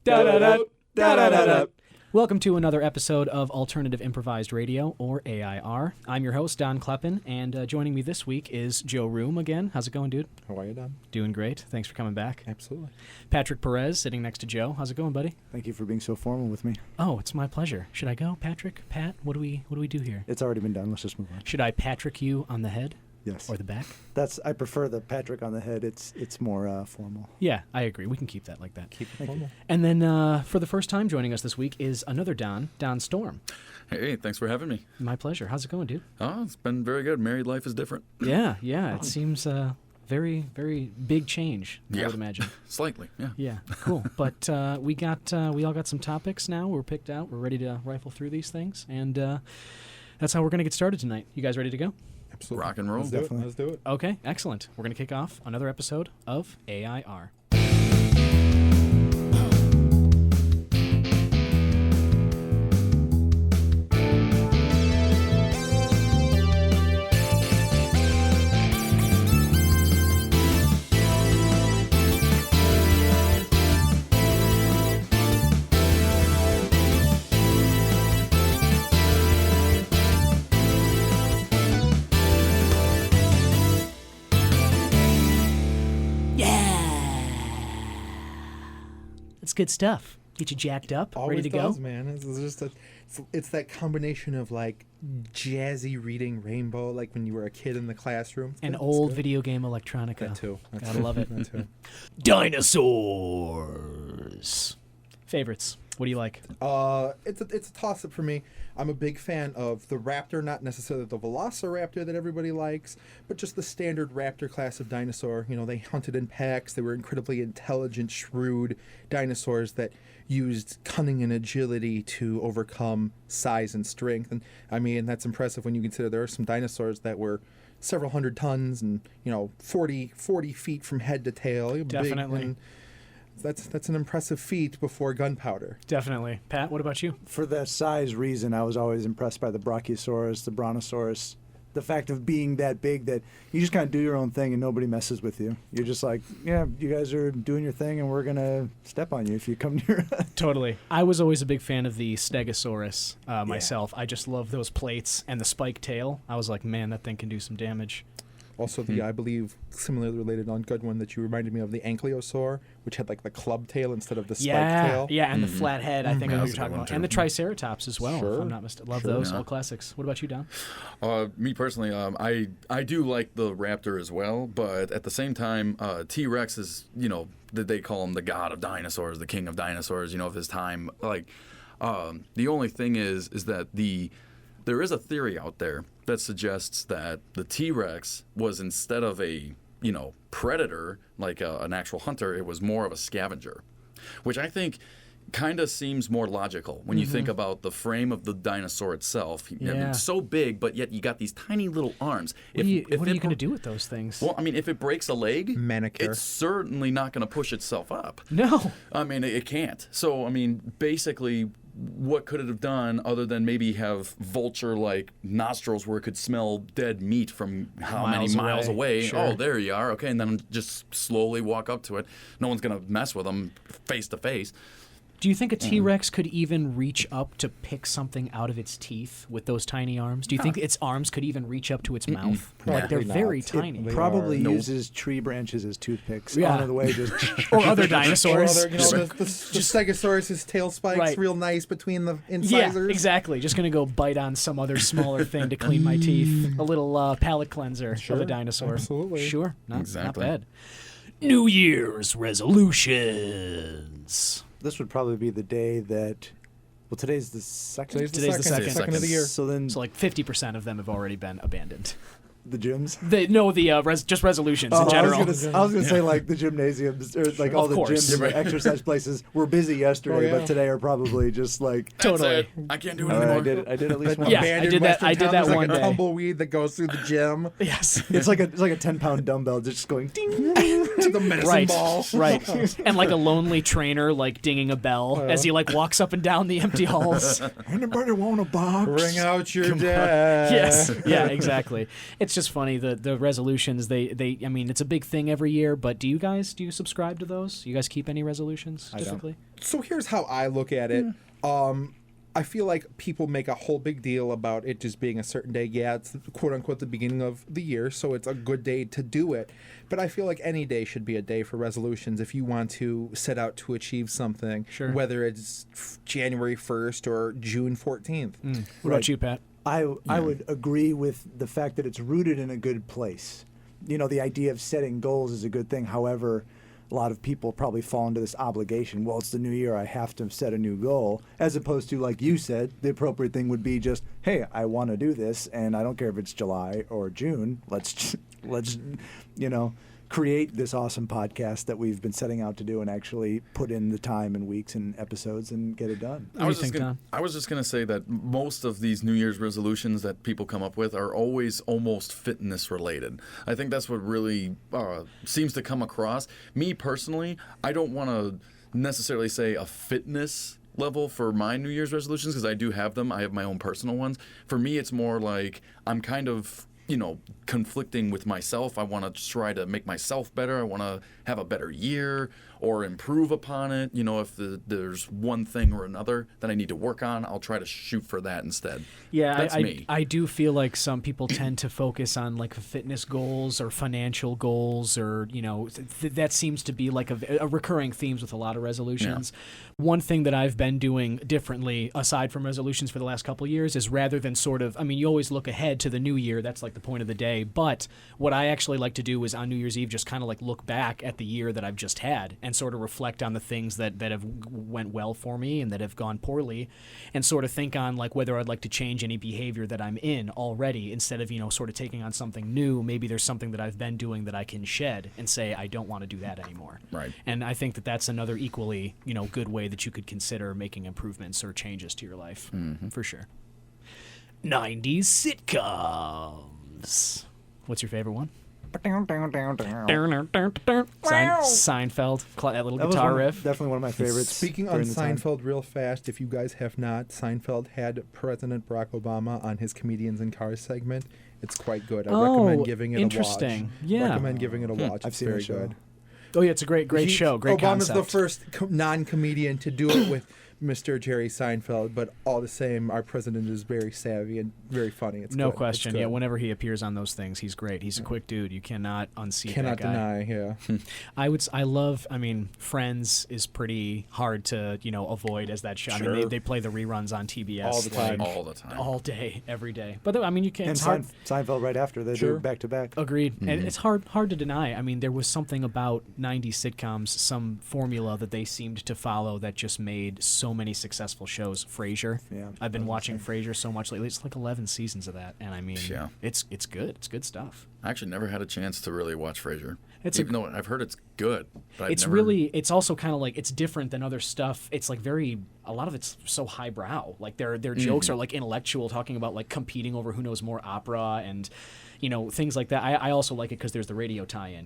Da-da-da, welcome to another episode of Alternative Improvised Radio, or AIR. I'm your host, Don Kleppen, and joining me this week is Joe Room again. How's it going, dude? How are you, Don? Doing great. Thanks for coming back. Absolutely. Patrick Perez sitting next to Joe. How's it going, buddy? Thank you for being so formal with me. Oh, it's my pleasure. Should I go, Patrick? Pat? What do we do here? It's already been done. Let's just move on. Should I Patrick you on the head? Yes. Or the back? I prefer the Patrick on the head. It's more formal. Yeah, I agree. We can keep that like that. Keep it formal. And then for the first time joining us this week is another Don Storm. Hey, thanks for having me. My pleasure. How's it going, dude? Oh, it's been very good. Married life is different. Yeah. It seems very, very big change, I would imagine. Slightly, yeah. Yeah, cool. But we all got some topics now. We're picked out. We're ready to rifle through these things. And that's how we're going to get started tonight. You guys ready to go? Absolutely. Rock and roll. Let's do it. Okay, excellent. We're going to kick off another episode of AIR. It's good stuff. Get you jacked up, Always ready to does, go. Man. It's that combination of like jazzy reading Rainbow, like when you were a kid in the classroom. An old video game electronica. That too. Gotta love it. That too. Dinosaurs. Favorites. What do you like? It's a toss-up for me. I'm a big fan of the raptor, not necessarily the velociraptor that everybody likes, but just the standard raptor class of dinosaur. You know, they hunted in packs. They were incredibly intelligent, shrewd dinosaurs that used cunning and agility to overcome size and strength. And I mean, that's impressive when you consider there are some dinosaurs that were several hundred tons and, 40 feet from head to tail. Definitely. Big, and that's an impressive feat before gunpowder. Definitely. Pat, what about you? For the size reason, I was always impressed by the Brachiosaurus, the Brontosaurus. The fact of being that big that you just kind of do your own thing and nobody messes with you. You're just like, yeah, you guys are doing your thing and we're going to step on you if you come near us. Totally. I was always a big fan of the Stegosaurus myself. I just love those plates and the spiked tail. I was like, man, that thing can do some damage. Also, I believe, similarly related on good one that you reminded me of, the Ankylosaur, which had like the club tail instead of the spiked tail. Yeah, and the flat head, I think I know what you're That's a talking good one, about. too. And the Triceratops as well, Sure. if I'm not mistaken. Love Sure. those, Yeah. all classics. What about you, Don? Me personally, I do like the raptor as well, but at the same time, T-Rex is, they call him the god of dinosaurs, the king of dinosaurs, of his time. Like, the only thing is that there is a theory out there that suggests that the T-Rex was, instead of a, predator, like an actual hunter, it was more of a scavenger, which I think kind of seems more logical when you think about the frame of the dinosaur itself. I mean, it's so big, but yet you got these tiny little arms. What are you going to do with those things? Well, I mean, if it breaks a leg, Manicure. it's certainly not going to push itself up. No. I mean, it can't. So, I mean, basically, what could it have done other than maybe have vulture-like nostrils where it could smell dead meat from how many miles away? Sure. Oh, there you are. Okay, and then just slowly walk up to it. No one's going to mess with them face to face. Do you think a T-Rex could even reach up to pick something out of its teeth with those tiny arms? Do you think its arms could even reach up to its mouth? Like, they're Probably very not. tiny. They Probably are. uses tree branches as toothpicks. Yeah. On the way, just Or other dinosaurs. Or other, the Stegosaurus' tail spikes Right. real nice between the Yeah, incisors. exactly. Just going to go bite on some other smaller thing to clean my teeth. A little palate cleanser of a dinosaur. Absolutely. Sure. Not Exactly. bad. New Year's resolutions. this would probably be the day that. Well, today's the second. Today's the second. Second of the year. So then So like 50% of them have already been abandoned. the gyms. Just resolutions in Oh, general. I was gonna say like the gymnasiums or like all Of the course. gyms and the exercise places were busy yesterday, Oh, yeah. but today are probably just like. Totally. That's it. I can't do it All right, anymore. I did at least one. Yeah, I Abandoned did that- Western I did town, that there's one like day. a tumbleweed that goes through the gym. Yes. It's like a 10-pound dumbbell just going ding. to the medicine Right, ball. right. And like a lonely trainer like dinging a bell as he like walks up and down the empty halls. Anybody want a box? Bring out your dad. Yes, yeah, exactly. It's just funny the resolutions. They I mean, it's a big thing every year. But do you subscribe to those? You guys keep any resolutions typically? So here's how I look at it. I feel like people make a whole big deal about it just being a certain day. Yeah, it's quote unquote the beginning of the year, so it's a good day to do it. But I feel like any day should be a day for resolutions if you want to set out to achieve something, Sure. whether it's January 1st or June 14th. What about you, Pat? I would agree with the fact that it's rooted in a good place. You know, the idea of setting goals is a good thing. However, a lot of people probably fall into this obligation. Well, it's the new year. I have to set a new goal. As opposed to, like you said, the appropriate thing would be just, hey, I want to do this, and I don't care if it's July or June. Let's create this awesome podcast that we've been setting out to do and actually put in the time and weeks and episodes and get it done. I was just going to say that most of these New Year's resolutions that people come up with are always almost fitness related. I think that's what really seems to come across. Me personally, I don't want to necessarily say a fitness level for my New Year's resolutions because I do have them. I have my own personal ones. For me, it's more like I'm kind of conflicting with myself. I want to try to make myself better. I want to have a better year or improve upon it. If there's one thing or another that I need to work on, I'll try to shoot for that instead. Yeah, That's me. I do feel like some people tend to focus on like fitness goals or financial goals or, that seems to be like a recurring themes with a lot of resolutions. Yeah. One thing that I've been doing differently aside from resolutions for the last couple of years is rather than you always look ahead to the new year. That's like the point of the day. But what I actually like to do is on New Year's Eve just kind of like look back at the year that I've just had and sort of reflect on the things that have went well for me and that have gone poorly and sort of think on like whether I'd like to change any behavior that I'm in already instead of, sort of taking on something new. Maybe there's something that I've been doing that I can shed and say I don't want to do that anymore. Right. And I think that that's another equally, good way that you could consider making improvements or changes to your life. Mm-hmm. For sure. 90s sitcoms. What's your favorite one? Seinfeld, that little guitar riff. Definitely one of my favorites. Speaking on Seinfeld real fast, if you guys have not, Seinfeld had President Barack Obama on his Comedians in Cars segment. It's quite good. I recommend giving it a watch. Interesting. Yeah. Recommend giving it a watch. I've it's seen very the show. good. Oh, yeah, it's a great show. Great Obama's concept. the first non-comedian to do it with Mr. Jerry Seinfeld, but all the same, our president is very savvy and very funny. It's no good. question. It's good. Yeah, whenever he appears on those things, he's great. He's a quick dude. You cannot unsee that guy. Deny, yeah. Friends is pretty hard to, avoid as that show. Sure. I mean, they play the reruns on TBS All the time. All the time. all day, every day. But you can't. And It's hard. Seinfeld right after. They do it back to back. Agreed. Mm-hmm. And it's hard to deny. I mean, there was something about 90s sitcoms, some formula that they seemed to follow that just made so many successful shows. Frasier. Yeah, I've been watching Frasier so much lately. It's like 11 seasons of that, and I mean, Yeah. it's good. It's good stuff. I actually never had a chance to really watch Frasier. It's Even though I've heard it's good. But it's also kind of like, it's different than other stuff. It's like a lot of it's so highbrow. Like their jokes are like intellectual, talking about like competing over who knows more opera and, things like that. I also like it because there's the radio tie-in.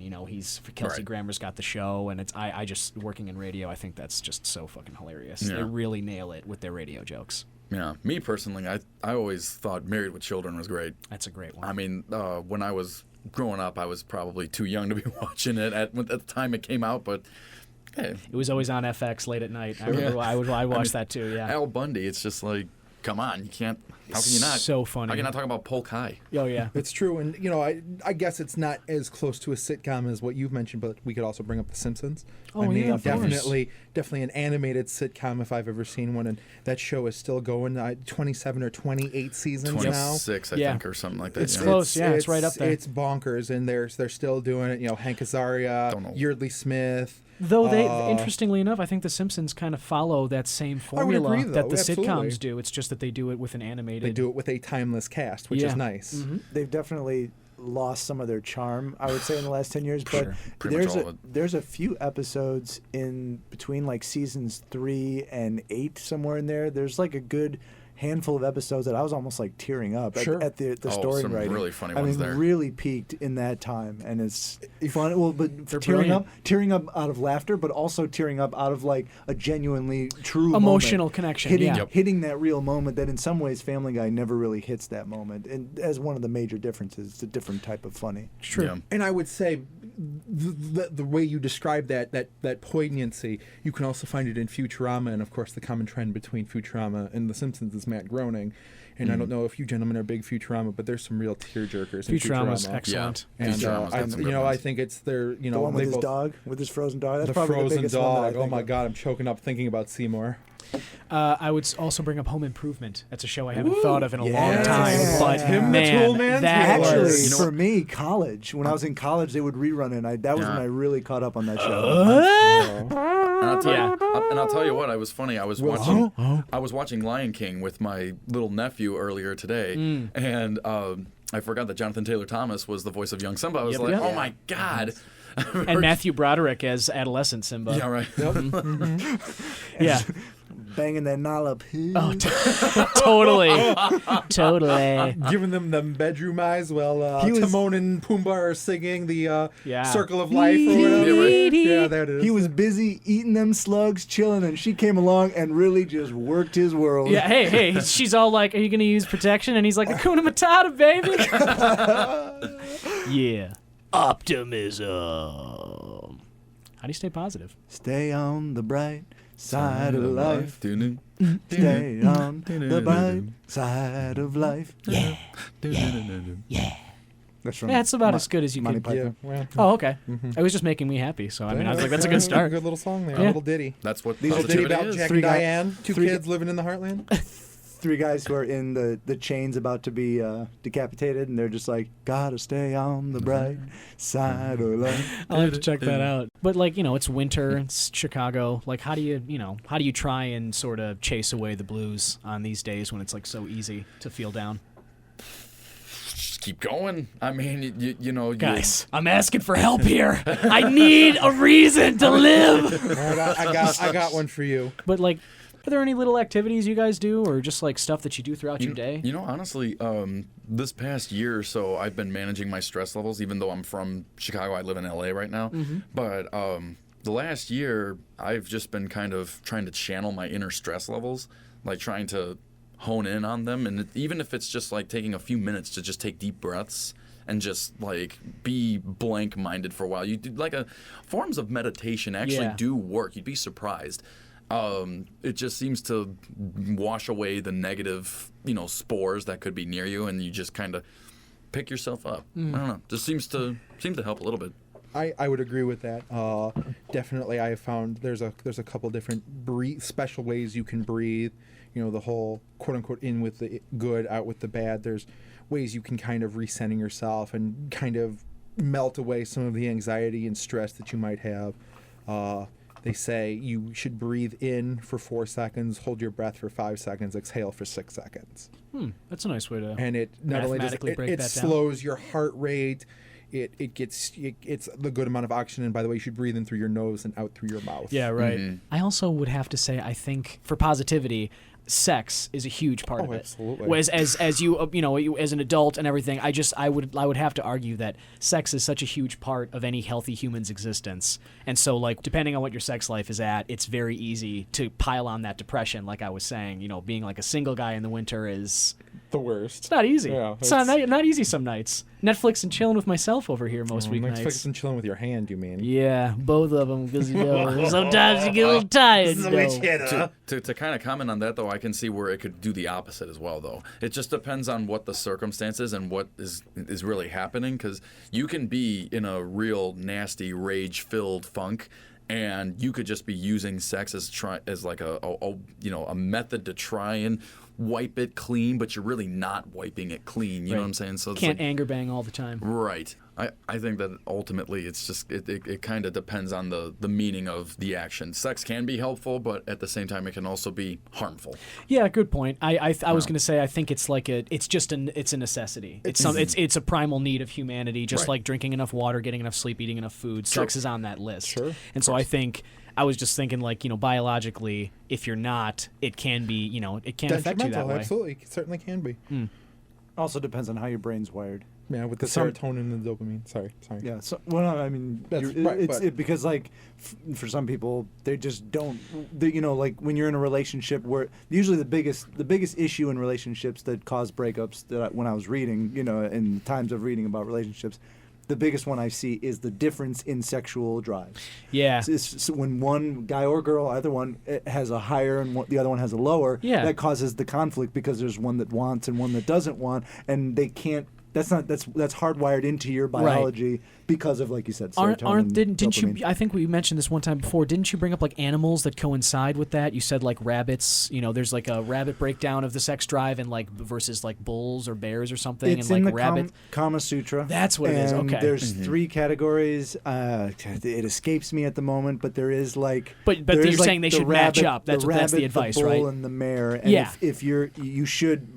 Kelsey Grammer's got the show, and I just working in radio, I think that's just so fucking hilarious. Yeah. They really nail it with their radio jokes. Yeah. Me personally, I always thought Married with Children was great. That's a great one. I mean, when I was growing up, I was probably too young to be watching it at the time it came out, but hey. It was always on FX late at night. I remember I watched that too, yeah. Al Bundy, it's just like, come on, you can't. How can you not? So funny. How can you not talk about Polk High? Oh, yeah. It's true, and I guess it's not as close to a sitcom as what you've mentioned, but we could also bring up The Simpsons. Oh, yeah, of course. Definitely an animated sitcom if I've ever seen one, and that show is still going. 27 or 28 seasons 26, now. 26, I think, or something like that. It's close, yeah, it's right up there. It's bonkers, and they're still doing it. Hank Azaria, Yeardley Smith. Though interestingly enough, I think The Simpsons kind of follow that same formula agree, though. that the Absolutely. sitcoms do. It's just that they do it with an animated. They do it with a timeless cast, which is nice. Mm-hmm. They've definitely lost some of their charm, I would say, in the last 10 years. But Pretty much all of it. there's a few episodes in between like seasons 3 and 8, somewhere in there. There's like a good handful of episodes that I was almost like tearing up at the story some writing. really funny ones there. Really peaked in that time, and it's fun. Well, but brilliant. tearing up out of laughter, but also tearing up out of like a genuinely true emotional moment. connection. Hitting that real moment that in some ways Family Guy never really hits that moment, and as one of the major differences, it's a different type of funny. True. Yeah. And I would say the way you describe that poignancy, you can also find it in Futurama, and of course the common trend between Futurama and The Simpsons is Matt Groening. And I don't know if you gentlemen are big Futurama, but there's some real tearjerkers in Futurama's Futurama. excellent. Yeah. And Futurama's got some good I ones. think it's their, The one with his dog, with his frozen dog. That's the probably frozen the biggest one that I dog. Oh think my of. God, I'm choking up thinking about Seymour. I would also bring up Home Improvement. That's a show I haven't thought of in a long Yeah. time. But Him, the man, Tool Man? that Actually, was... You know for what? me, college. When I was in college, they would rerun it. And that was when I really caught up on that show. And I'll tell Yeah. I'll tell you what, I was funny. I was watching Lion King with my little nephew earlier today, and I forgot that Jonathan Taylor Thomas was the voice of young Simba. I was like, Yep. oh my God. And Matthew Broderick as adolescent Simba. Yeah, right. Yeah. Banging that knob. Oh, totally. Totally. Giving them the bedroom eyes while He was- Timon and Pumbaa are singing the Yeah. Circle of Life or whatever. Yeah, right. Yeah, there it is. He was busy eating them slugs, chilling, and she came along and really just worked his world. Yeah, hey, she's all like, are you going to use protection? And he's like, Hakuna Matata, baby. Yeah. Optimism. How do you stay positive? Stay on the bright side of life. Stay Stay on the bright side of life. Yeah. That's from That's about as good as you Monty can. Yeah, Python. well, Oh, okay. It was just making me happy. So, I mean, I was like, that's a good start. Good little song there, Yeah. a little ditty. That's what These are Little ditty positivity about is. Jack Three and guy- Diane, two three kids living in the heartland. 3 guys who are in the chains about to be decapitated, and they're just like, gotta stay on the bright side of life. I'll have to check that out. But like, it's winter, it's Chicago. Like, how do you try and sort of chase away the blues on these days when it's like so easy to feel down? Just keep going. I mean, you know, Guys, I'm asking for help here. I need a reason to live. I got one for you. But like, are there any little activities you guys do, or just like stuff that you do throughout your day? You know, honestly, this past year or so, I've been managing my stress levels. Even though I'm from Chicago, I live in LA right now. But the last year, I've just been kind of trying to channel my inner stress levels, like trying to hone in on them. And even if it's just like taking a few minutes to just take deep breaths and just like be blank-minded for a while. You do like forms of meditation actually do work. You'd be surprised. It just seems to wash away the negative, spores that could be near you, and you just kind of pick yourself up. I don't know. Just seems to help a little bit. I would agree with that. Definitely, I have found there's a couple different special ways you can breathe. The whole quote unquote in with the good, out with the bad. There's ways you can kind of recenter yourself and kind of melt away some of the anxiety and stress that you might have. They say you should breathe in for 4 seconds, hold your breath for 5 seconds, exhale for 6 seconds. That's a nice way to. And it not only does mathematically break it that down. slows your heart rate. It's the good amount of oxygen. And by the way, you should breathe in through your nose and out through your mouth. Yeah, right. I also would have to say, I think for positivity, sex is a huge part of it. Absolutely. As you as an adult and everything, I would have to argue that sex is such a huge part of any healthy human's existence. And so like depending on what your sex life is at, it's very easy to pile on that depression. Like I was saying, being like a single guy in the winter is The worst. it's not easy. Yeah, it's not easy some nights. Netflix and chilling with myself over here most weeknights. Netflix and chilling with your hand, you mean? Yeah, both of them because sometimes you get a little tired. To kind of comment on that, though, I can see where it could do the opposite as well, though. It just depends on what the circumstances and what is really happening, because you can be in a real nasty, rage-filled funk, and you could just be using sex as like a method to try and wipe it clean, but you're really not wiping it clean. You know what I'm saying? So it's Can't like, anger bang all the time. right. I think that ultimately it's just it kind of depends on the meaning of the action. Sex can be helpful, but at the same time it can also be harmful. Yeah, good point. I was going to say I think it's like it's a necessity. It's a primal need of humanity, just Right. like drinking enough water, getting enough sleep, eating enough food. Sex is on that list. Sure. And so I think I was just thinking, like, biologically, if you're not, it can be, it can affect you that way. Absolutely, it certainly can be. Also depends on how your brain's wired. Yeah, with the serotonin and the dopamine. Sorry. Yeah. So, well, no, I mean, That's right, because like for some people, they just don't. Like when you're in a relationship where usually the biggest issue in relationships that cause breakups that when I was reading, in times of reading about relationships, the biggest one I see is the difference in sexual drive. Yeah. So when one guy or girl, either one, has a higher and the other one has a lower, that causes the conflict because there's one that wants and one that doesn't want, and they can't. That's hardwired into your biology because of, like you said, serotonin. Didn't you? I think we mentioned this one time before. Didn't you bring up like animals that coincide with that? You said like rabbits. There's like a rabbit breakdown of the sex drive and like versus like bulls or bears or something. It's and in like the rabbit. Kama Sutra. That's what it is. Okay. There's 3 categories. It escapes me at the moment, but there is like. But you're saying they should match up. That's the advice, the bull right? and the mare. And if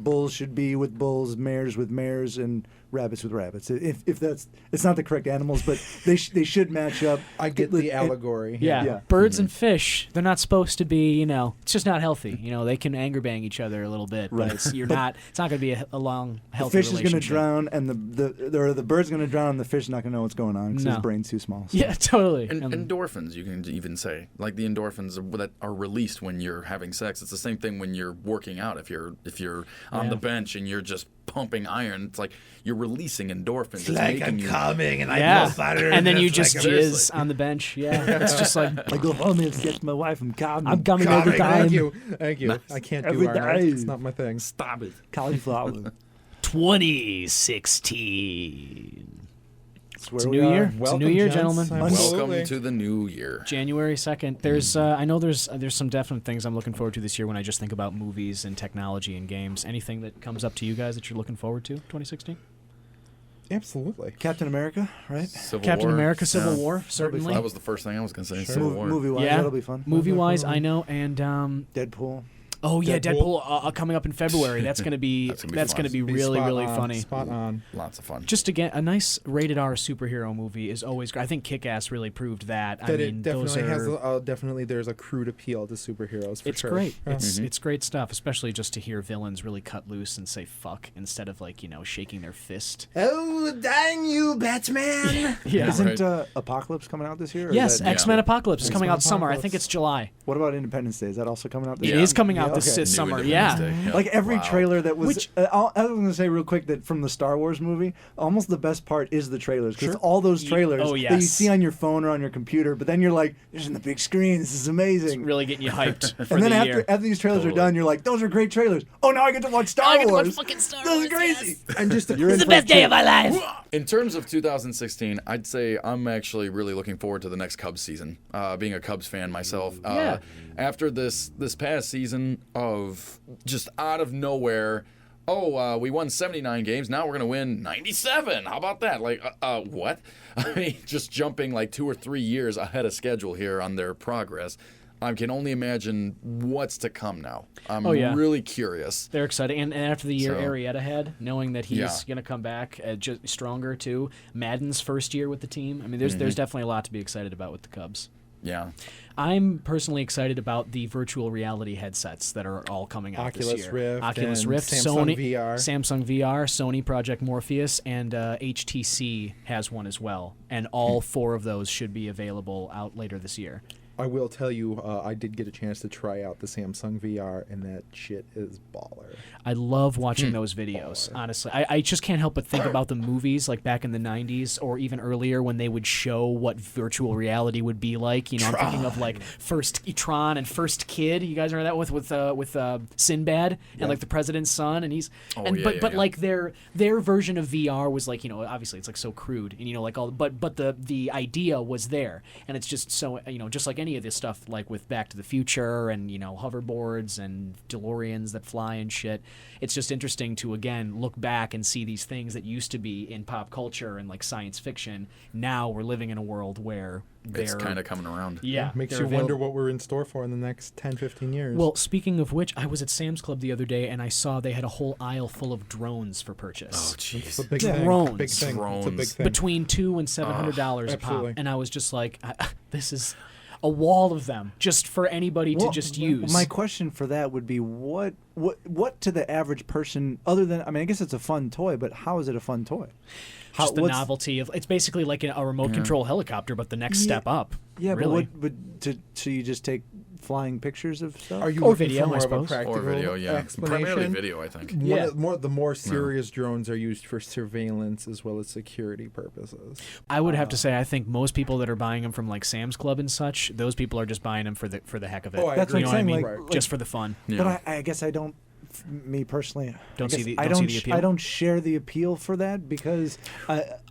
bulls should be with bulls, mares with mares, and rabbits with rabbits. If it's not the correct animals, but they should match up. I get the allegory. Yeah. Birds and fish, they're not supposed to be, it's just not healthy. They can anger bang each other a little bit, but it's not going to be a long, healthy relationship. The fish is going to drown, and the bird's going to drown, and the fish is not going to know what's going on because his brain's too small. So. Yeah, totally. And endorphins, you can even say. Like the endorphins that are released when you're having sex. It's the same thing when you're working out. If you're on the bench and you're just pumping iron, it's like you're releasing endorphins. It's like I'm coming and I feel better. And then you just jizz on the bench. Yeah, it's just like I go home and get my wife. I'm coming. I'm coming every time. Thank you. I can't do Arnold. It's not my thing. Stop it. Cauliflower. 2016. It's a new year. It's a new year, gentlemen. Welcome to the new year. January 2nd. There's I know there's some definite things I'm looking forward to this year when I just think about movies and technology and games. Anything that comes up to you guys that you're looking forward to 2016? Absolutely. Captain America, right? Captain America, Civil War, certainly. That was the first thing I was going to say. Sure. Civil War. Movie-wise, that'll be fun. Movie-wise, I know, and Deadpool. Oh yeah, Deadpool coming up in February. That's gonna be really funny. Spot on. Lots of fun. Just again, a nice rated R superhero movie is always great. I think Kick-Ass really proved that. It definitely has definitely there's a crude appeal to superheroes. For it's sure. Great. It's great stuff, especially just to hear villains really cut loose and say fuck instead of like shaking their fist. Oh dang you, Batman! Yeah. Isn't Apocalypse coming out this year? Yes, X-Men Apocalypse is coming out summer. I think it's July. What about Independence Day? Is that also coming out this year? It is coming out this summer. Yeah. Like every trailer that was. I was going to say real quick that from the Star Wars movie, almost the best part is the trailers. Because all those trailers that you see on your phone or on your computer, but then you're like, this is in the big screen. This is amazing. It's really getting you hyped for and then the year. after these trailers are done, you're like, those are great trailers. Oh, now I get to watch Star Wars. I get to watch fucking Star Wars. This is crazy. Yes. And just this is the best day of my life. In terms of 2016, I'd say I'm actually really looking forward to the next Cubs season. Being a Cubs fan myself, after this past season of just out of nowhere, we won 79 games. Now we're gonna win 97. How about that? Like, what? I mean, just jumping like 2 or 3 years ahead of schedule here on their progress. I can only imagine what's to come now. I'm really curious. They're excited. And after the year Arrieta had, knowing that he's going to come back just stronger too. Madden's first year with the team. I mean, there's definitely a lot to be excited about with the Cubs. Yeah. I'm personally excited about the virtual reality headsets that are all coming out this year. Oculus Rift, Samsung VR, Sony Project Morpheus, and HTC has one as well. And all 4 of those should be available out later this year. I will tell you, I did get a chance to try out the Samsung VR, and that shit is baller. I love watching those videos, honestly. I just can't help but think about the movies, like back in the 90s or even earlier when they would show what virtual reality would be like. I'm thinking of like First Tron and First Kid. You guys remember that with Sinbad and like the president's son, and but like their version of VR was like obviously it's like so crude and like all but the idea was there, and it's just so just like any of this stuff like with Back to the Future and hoverboards and DeLoreans that fly and shit. It's just interesting to again look back and see these things that used to be in pop culture and like science fiction. Now we're living in a world where it's kind of coming around. Yeah, makes you wonder what we're in store for in the next 10, 15 years. Well, speaking of which, I was at Sam's Club the other day and I saw they had a whole aisle full of drones for purchase. Oh, jeez. It's a big thing. Drones. Big thing. It's a big thing. Between $200 and $700 a pop. absolutely. And I was just like, this is... a wall of them just for anybody to just use. My question for that would be what to the average person, other than, I mean, I guess it's a fun toy, but how is it a fun toy? Just the novelty of it's basically like a remote control helicopter, but the next step up. Yeah, really. but so you just take flying pictures of stuff? Are you Or looking video, for more I of a suppose. practical Or video, yeah. explanation? Primarily video, I think. Yeah. The more serious drones are used for surveillance as well as security purposes. I would have to say, I think most people that are buying them from like Sam's Club and such, those people are just buying them for the heck of it. Oh, I That's agree. what I'm You know saying. what I mean? Like, Just for the fun. Yeah. But I guess I don't. Me personally, Don't see the I appeal? I don't share the appeal for that because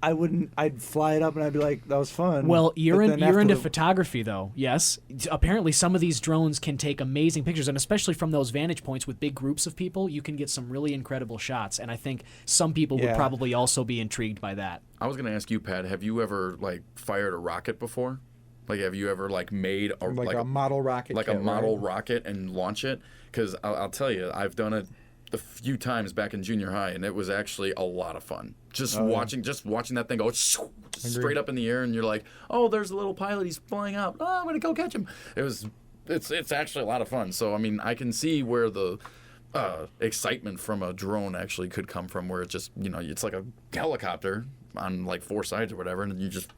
I wouldn't. I'd fly it up and I'd be like, that was fun. Well, you're But then into after photography, though. Yes, apparently some of these drones can take amazing pictures, and especially from those vantage points with big groups of people, you can get some really incredible shots. And I think some people would Yeah. probably also be intrigued by that. I was gonna ask you, Pat. Have you ever like fired a rocket before? Like, have you ever like made a Like a model rocket like kit, a model right? rocket and launch it? Because I'll tell you, I've done it a few times back in junior high, and it was actually a lot of fun. Just watching that thing go straight up in the air, and you're like, oh, there's a little pilot, he's flying out. Oh, I'm gonna go catch him. It's actually a lot of fun. So I mean, I can see where the excitement from a drone actually could come from, where it just it's like a helicopter on like 4 sides or whatever, and you just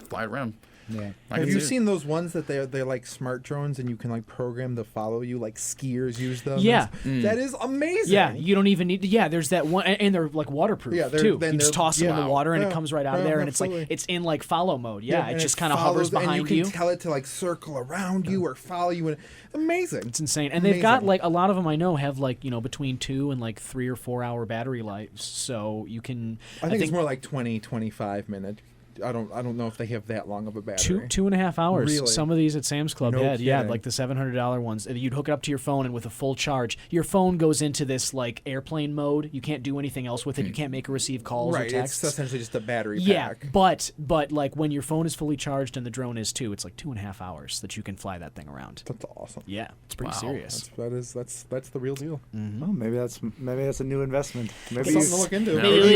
fly it around. yeah. Have you seen those ones that they're like smart drones and you can like program to follow you, like skiers use them? Yeah. That is amazing. Yeah, you don't even need. Yeah, there's that one, and they're like waterproof Yeah, too. then You just they're- toss them in the yeah. water, and it Yeah, comes right out of yeah, there, and it's absolutely. like it's in like follow mode. Yeah, it and just kind of hovers follows, behind and you can tell it to like circle around you or follow you, and amazing. It's insane, and they've got Amazing. like a lot of them. I know have like between 2 and like 3 or 4 hour battery lives, so you can. I think it's more like 20, 25 minute. I don't know if they have that long of a battery. 2.5 hours. Really? Some of these at Sam's Club No had, yeah, kidding. like the $700 ones. You'd hook it up to your phone, and with a full charge, your phone goes into this like airplane mode. You can't do anything else with it. You can't make or receive calls or Right, texts. it's essentially just a battery Yeah, pack. but like when your phone is fully charged and the drone is too, it's like 2.5 hours that you can fly that thing around. That's awesome. Yeah, it's pretty Wow. serious. That's the real deal. Oh, maybe that's a new investment. Maybe Something to look into.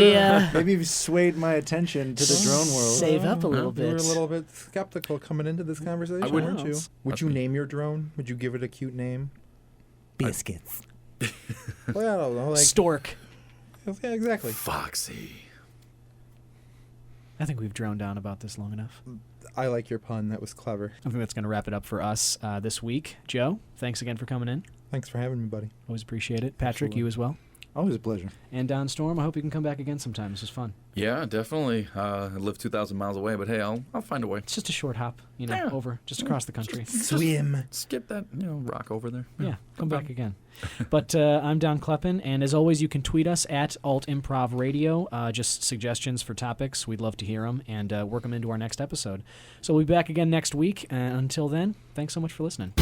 Yeah. Maybe maybe you've swayed my attention to the drone world. save up a little You were a bit. little bit skeptical coming into this conversation, would- weren't you? Would That's you me. name your drone? Would you give it a cute name? Biscuits. Well, I don't know. Like, Stork. yeah, exactly. Foxy. I think we've droned on about this long enough. I like your pun. That was clever. I think that's going to wrap it up for us this week. Joe, thanks again for coming in. Thanks for having me, buddy. Always appreciate it. Patrick, Absolutely. you as well. Always a pleasure. And Don Storm, I hope you can come back again sometime. This was fun. Yeah, definitely. I live 2,000 miles away, but hey, I'll find a way. It's just a short hop, Yeah. over, just across the country. Swim. Skip that, rock over there. Yeah, come back again. But I'm Don Kleppen, and as always, you can tweet us at Alt Improv Radio. Just suggestions for topics. We'd love to hear them and work them into our next episode. So we'll be back again next week. Until then, thanks so much for listening.